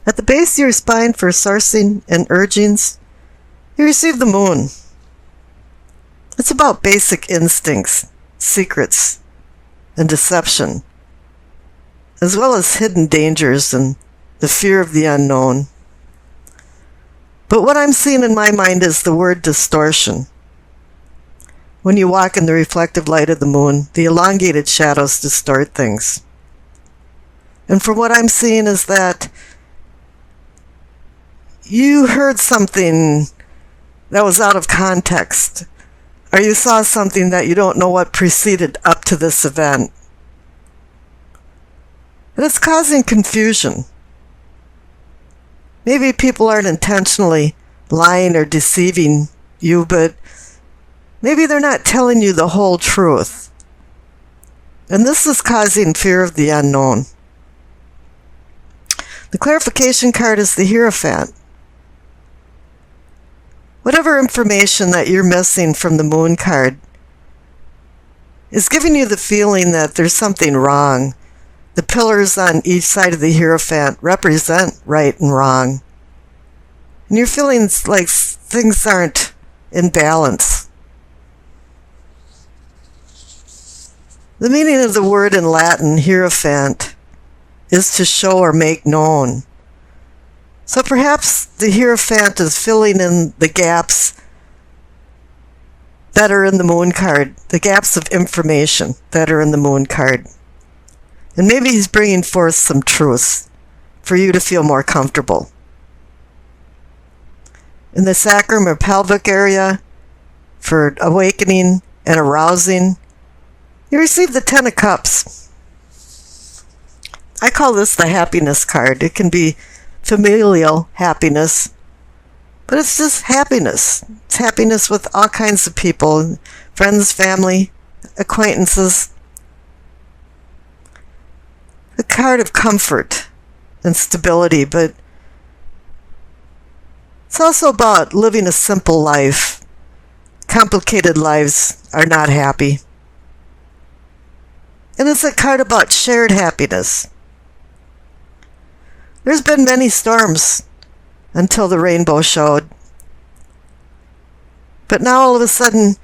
At the base of your spine for sourcing and urgings, you receive the moon. It's about basic instincts, secrets, and deception, as well as hidden dangers and the fear of the unknown. But what I'm seeing in my mind is the word distortion. When you walk in the reflective light of the moon, the elongated shadows distort things. And from what I'm seeing is that you heard something that was out of context, or you saw something that you don't know what preceded up to this event. And it's causing confusion. Maybe people aren't intentionally lying or deceiving you, but maybe they're not telling you the whole truth. And this is causing fear of the unknown. The clarification card is the Hierophant. Whatever information that you're missing from the moon card is giving you the feeling that there's something wrong. The pillars on each side of the Hierophant represent right and wrong. And you're feeling like things aren't in balance. The meaning of the word in Latin, Hierophant, is to show or make known. So perhaps the Hierophant is filling in the gaps that are in the moon card, the gaps of information that are in the moon card. And maybe he's bringing forth some truths for you to feel more comfortable. In the sacrum or pelvic area, for awakening and arousing, you receive the Ten of Cups. I call this the happiness card. It can be familial happiness, but it's just happiness. It's happiness with all kinds of people, friends, family, acquaintances. A card of comfort and stability, but it's also about living a simple life. Complicated lives are not happy. And it's a card about shared happiness. There's been many storms until the rainbow showed. But now all of a sudden,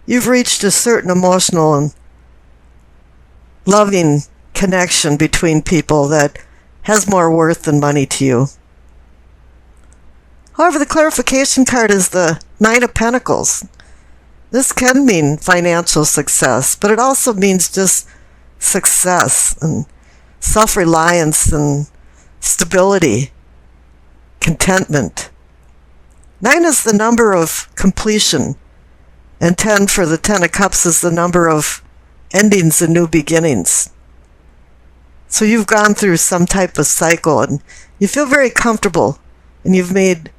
you've reached a certain emotional and loving connection between people that has more worth than money to you. However, the clarification card is the Nine of Pentacles. This can mean financial success, but it also means just success and self-reliance and stability, contentment. 9 is the number of completion, and 10 for the Ten of Cups is the number of endings and new beginnings. So you've gone through some type of cycle and you feel very comfortable and you've made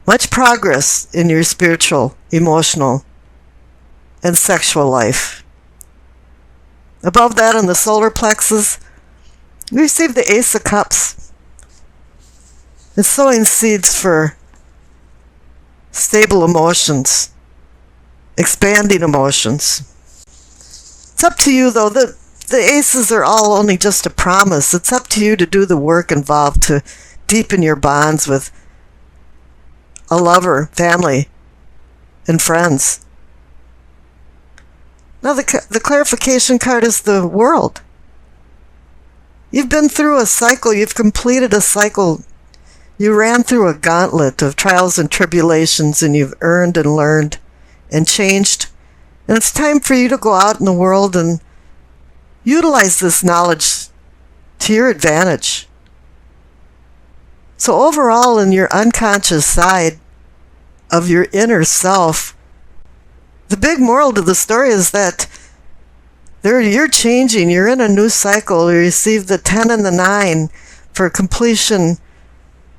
much progress in your spiritual, emotional, and sexual life. Above that, in the solar plexus, you receive the Ace of Cups. It's sowing seeds for stable emotions, expanding emotions. It's up to you, though. The aces are all only just a promise. It's up to you to do the work involved to deepen your bonds with a lover, family, and friends. Now the clarification card is the World. You've been through a cycle. You've completed a cycle. You ran through a gauntlet of trials and tribulations, and you've earned and learned and changed. And it's time for you to go out in the world and utilize this knowledge to your advantage. So overall, in your unconscious side of your inner self, the big moral to the story is that you're changing. You're in a new cycle. You receive the 10 and the 9 for completion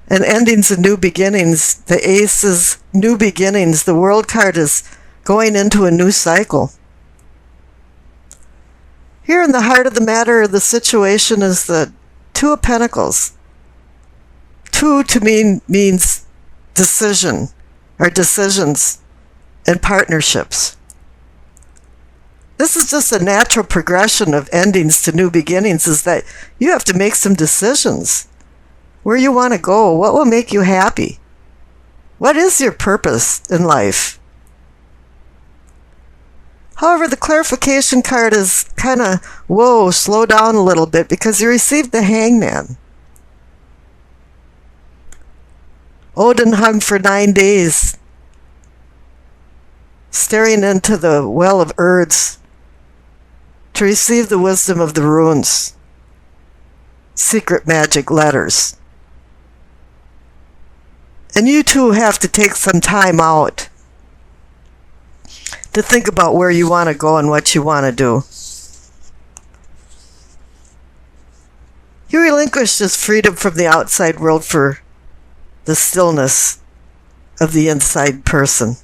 and endings and new beginnings. The Ace is new beginnings. The World card is going into a new cycle. Here in the heart of the matter, the situation is the Two of Pentacles. 2 to me means decision or decisions and partnerships. This is just a natural progression of endings to new beginnings, is that you have to make some decisions. where you want to go, what will make you happy. What is your purpose in life? However, the clarification card is kind of, whoa, slow down a little bit, because you received the Hangman. Odin hung for 9 days, staring into the well of Urds to receive the wisdom of the runes, secret magic letters. And you too have to take some time out to think about where you want to go and what you want to do. You relinquish this freedom from the outside world for the stillness of the inside person.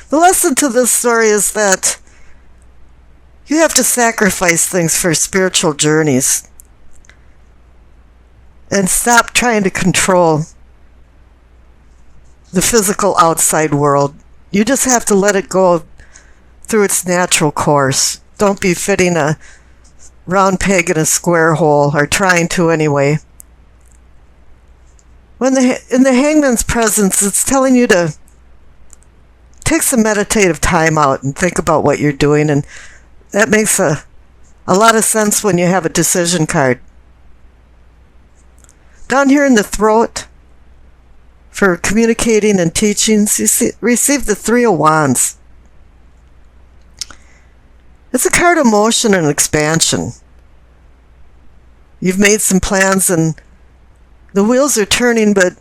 The lesson to this story is that you have to sacrifice things for spiritual journeys and stop trying to control the physical outside world. You just have to let it go through its natural course. Don't be fitting a round peg in a square hole, or trying to anyway. In the Hangman's presence, it's telling you to take some meditative time out and think about what you're doing, and that makes a lot of sense when you have a decision card. Down here in the throat, for communicating and teachings, you receive the Three of Wands. It's a card of motion and expansion. You've made some plans and the wheels are turning, but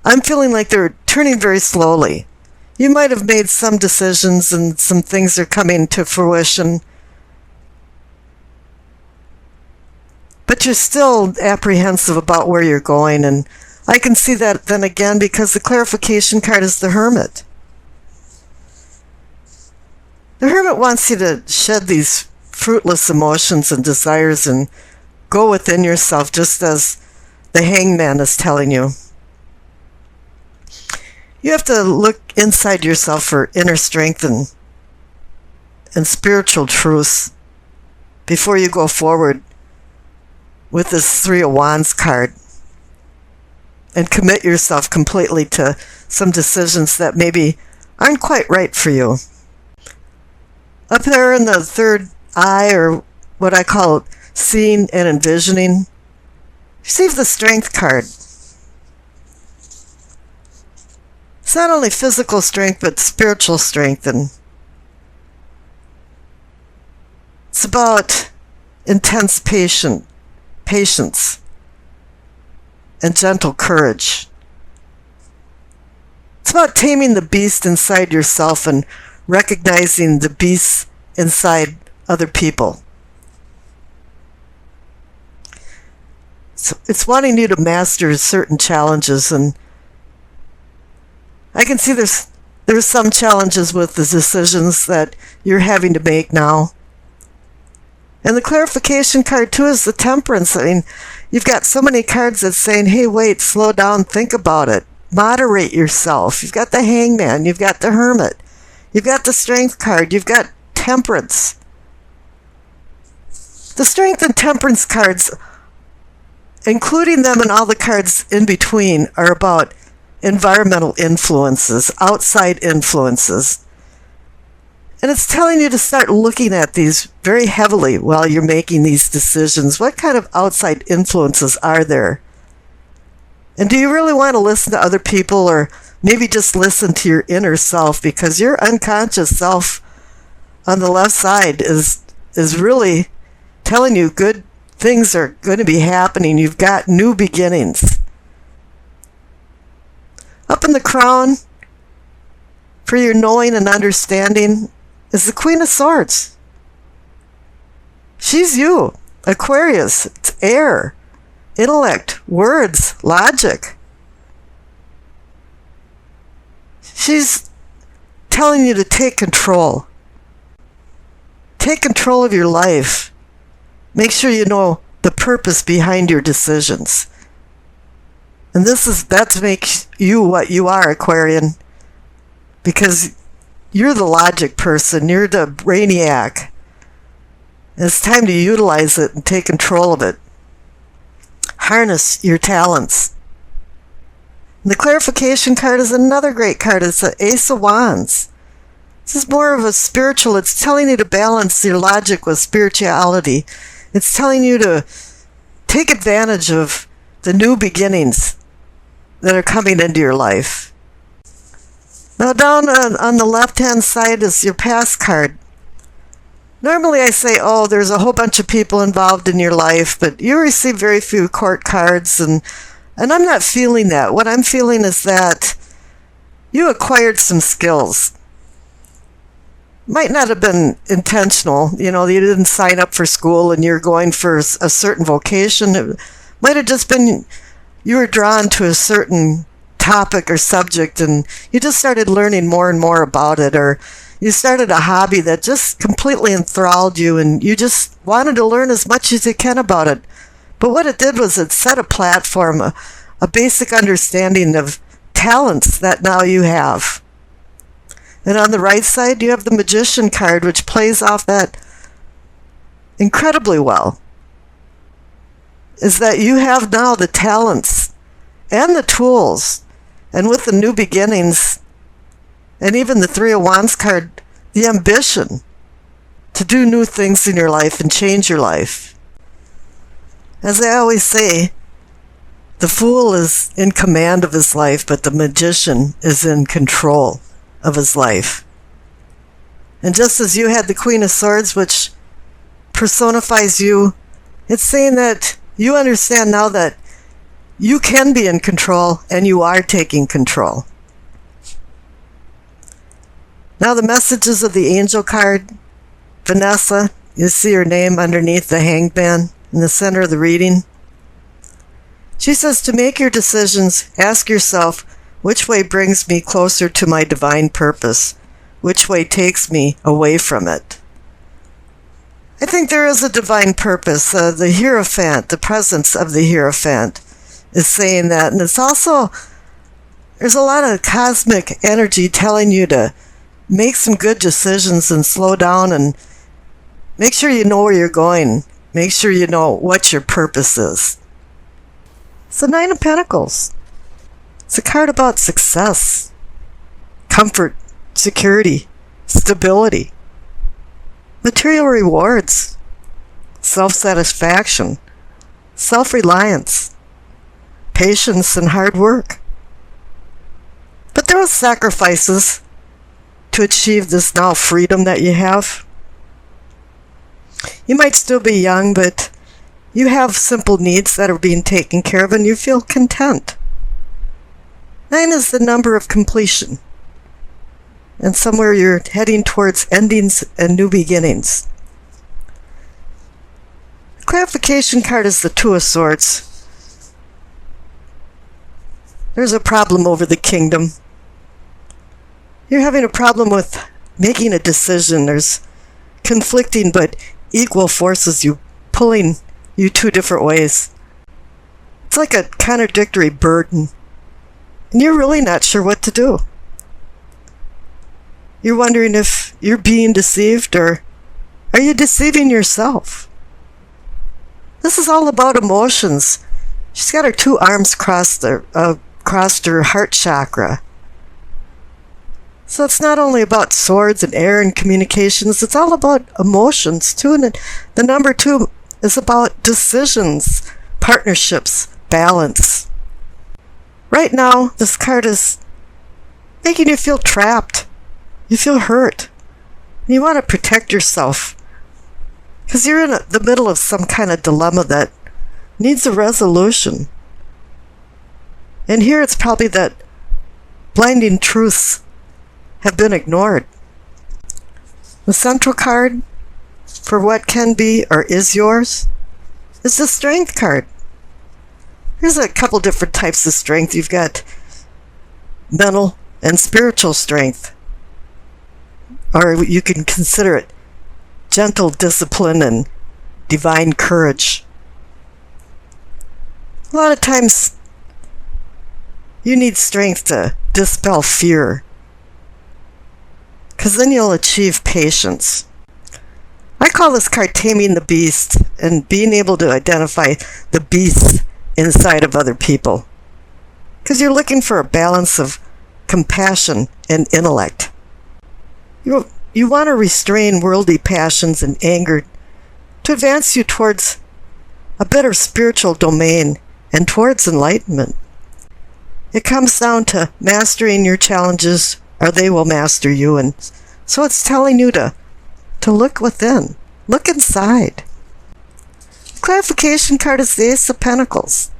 I'm feeling like they're turning very slowly. You might have made some decisions and some things are coming to fruition, but you're still apprehensive about where you're going. And I can see that then again because the clarification card is the Hermit. The Hermit wants you to shed these fruitless emotions and desires and go within yourself, just as the Hangman is telling you. You have to look inside yourself for inner strength and spiritual truths before you go forward with this Three of Wands card, and commit yourself completely to some decisions that maybe aren't quite right for you. Up there in the third eye, or what I call seeing and envisioning, receive the Strength card. It's not only physical strength, but spiritual strength, and it's about intense patience and gentle courage. It's about taming the beast inside yourself and recognizing the beasts inside other people. So it's wanting you to master certain challenges, and I can see there's some challenges with the decisions that you're having to make now. And the clarification card too is the Temperance. I mean, you've got so many cards that's saying, hey, wait, slow down, think about it, moderate yourself. You've got the Hangman, you've got the Hermit, you've got the Strength card, you've got Temperance. The Strength and Temperance cards, including them and all the cards in between, are about environmental influences, outside influences. And it's telling you to start looking at these very heavily while you're making these decisions. What kind of outside influences are there? And do you really want to listen to other people, or maybe just listen to your inner self? Because your unconscious self on the left side is really telling you good things are going to be happening. You've got new beginnings. Up in the crown, for your knowing and understanding, is the Queen of Swords. She's you, Aquarius. It's air, intellect, words, logic. She's telling you to take control. Take control of your life. Make sure you know the purpose behind your decisions. And that makes you what you are, Aquarian, because you're the logic person, you're the brainiac. And it's time to utilize it and take control of it. harness your talents. And the clarification card is another great card. It's the Ace of Wands. This is more of a spiritual. It's telling you to balance your logic with spirituality. It's telling you to take advantage of the new beginnings that are coming into your life. Now down on the left-hand side is your past card. Normally I say, oh, there's a whole bunch of people involved in your life, but you receive very few court cards, and I'm not feeling that. What I'm feeling is that you acquired some skills. Might not have been intentional. You didn't sign up for school and you're going for a certain vocation. It might have just been you were drawn to a certain topic or subject and you just started learning more and more about it, or you started a hobby that just completely enthralled you and you just wanted to learn as much as you can about it. But what it did was it set a platform, a basic understanding of talents that now you have. And on the right side, you have the Magician card, which plays off that incredibly well. Is that you have now the talents and the tools, and with the new beginnings, and even the Three of Wands card, the ambition to do new things in your life and change your life. As I always say, the fool is in command of his life, but the magician is in control of his life. And just as you had the Queen of Swords, which personifies you, it's saying that you understand now that you can be in control and you are taking control. Now the messages of the angel card. Vanessa, you see her name underneath the Hanged Man in the center of the reading. She says to make your decisions, ask yourself, which way brings me closer to my divine purpose? Which way takes me away from it? I think there is a divine purpose. The Hierophant, the presence of the Hierophant, is saying that. And it's also, there's a lot of cosmic energy telling you to make some good decisions and slow down and make sure you know where you're going. Make sure you know what your purpose is. It's the Nine of Pentacles. It's a card about success, comfort, security, stability, material rewards, self-satisfaction, self-reliance, patience, and hard work. But there are sacrifices to achieve this now freedom that you have. You might still be young, but you have simple needs that are being taken care of and you feel content. 9 is the number of completion. And somewhere you're heading towards endings and new beginnings. The clarification card is the Two of Swords. There's a problem over the kingdom. You're having a problem with making a decision. There's conflicting but equal forces pulling you two different ways. It's like a contradictory burden. And you're really not sure what to do. You're wondering if you're being deceived, or are you deceiving yourself? This is all about emotions. She's got her two arms crossed her heart chakra. So it's not only about swords and air and communications, it's all about emotions too. And the number 2 is about decisions, partnerships, balance. Right now, this card is making you feel trapped. You feel hurt. And you want to protect yourself. Because you're in the middle of some kind of dilemma that needs a resolution. And here it's probably that blinding truths have been ignored. The central card for what can be or is yours is the Strength card. There's a couple different types of strength. You've got mental and spiritual strength. Or you can consider it gentle discipline and divine courage. A lot of times you need strength to dispel fear, because then you'll achieve patience. I call this card Taming the Beast, and being able to identify the beasts inside of other people. Because you're looking for a balance of compassion and intellect. You want to restrain worldly passions and anger to advance you towards a better spiritual domain and towards enlightenment. It comes down to mastering your challenges or they will master you. And so it's telling you to look within, look inside. The clarification card is the Ace of Pentacles.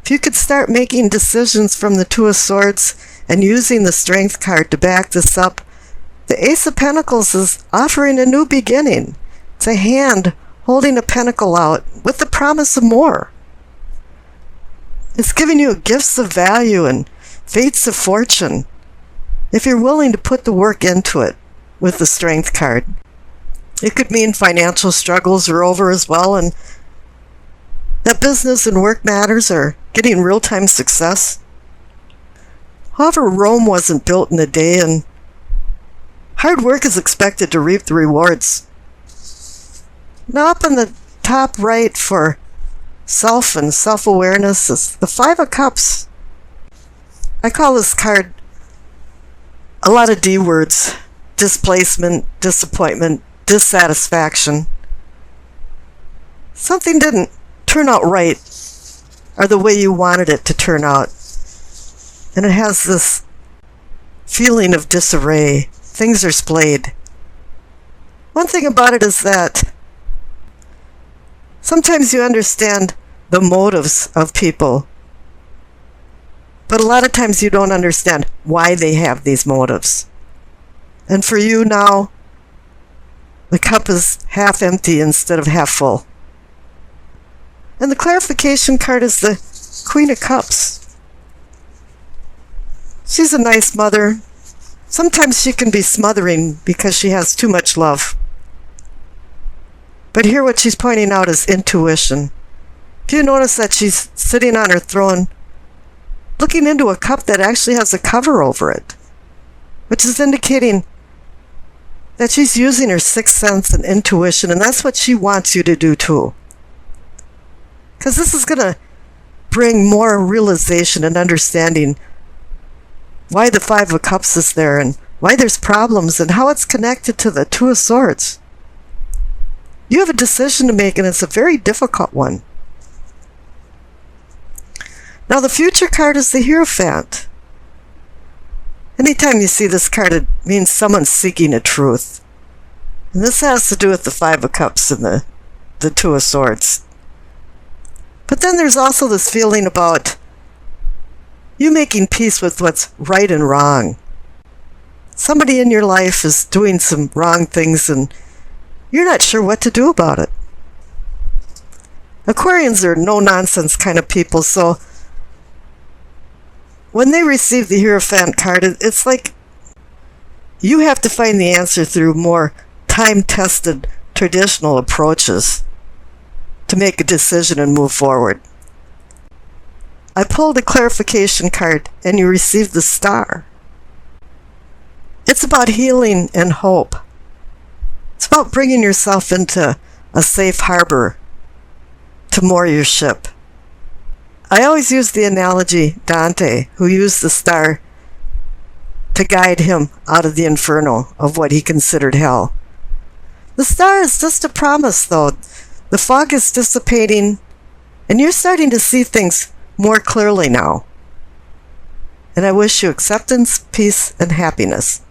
If you could start making decisions from the Two of Swords and using the Strength card to back this up, the Ace of Pentacles is offering a new beginning. It's a hand holding a pentacle out with the promise of more. It's giving you gifts of value and fates of fortune if you're willing to put the work into it with the Strength card. It could mean financial struggles are over as well, and that business and work matters are getting real-time success. However, Rome wasn't built in a day, and hard work is expected to reap the rewards. Now up in the top right for self and self-awareness is the Five of Cups. I call this card a lot of D words: displacement, disappointment, dissatisfaction. Something didn't turn out right or the way you wanted it to turn out. And it has this feeling of disarray. Things are splayed. One thing about it is that sometimes you understand the motives of people, but a lot of times you don't understand why they have these motives. And for you now, the cup is half empty instead of half full. And the clarification card is the Queen of Cups. She's a nice mother. Sometimes she can be smothering because she has too much love. But here what she's pointing out is intuition. If you notice that she's sitting on her throne, looking into a cup that actually has a cover over it, which is indicating that she's using her sixth sense and intuition, and that's what she wants you to do too. Because this is going to bring more realization and understanding why the Five of Cups is there and why there's problems and how it's connected to the Two of Swords. You have a decision to make, and it's a very difficult one. Now the future card is the Hierophant. Anytime you see this card, it means someone's seeking a truth. And this has to do with the Five of Cups and the Two of Swords. But then there's also this feeling about you making peace with what's right and wrong. Somebody in your life is doing some wrong things and you're not sure what to do about it. Aquarians are no-nonsense kind of people, so when they receive the Hierophant card, it's like you have to find the answer through more time-tested traditional approaches to make a decision and move forward. I pulled a clarification card and you received the Star. It's about healing and hope. It's about bringing yourself into a safe harbor to moor your ship. I always use the analogy Dante, who used the star to guide him out of the inferno of what he considered hell. The star is just a promise, though. The fog is dissipating, and you're starting to see things more clearly now. And I wish you acceptance, peace, and happiness.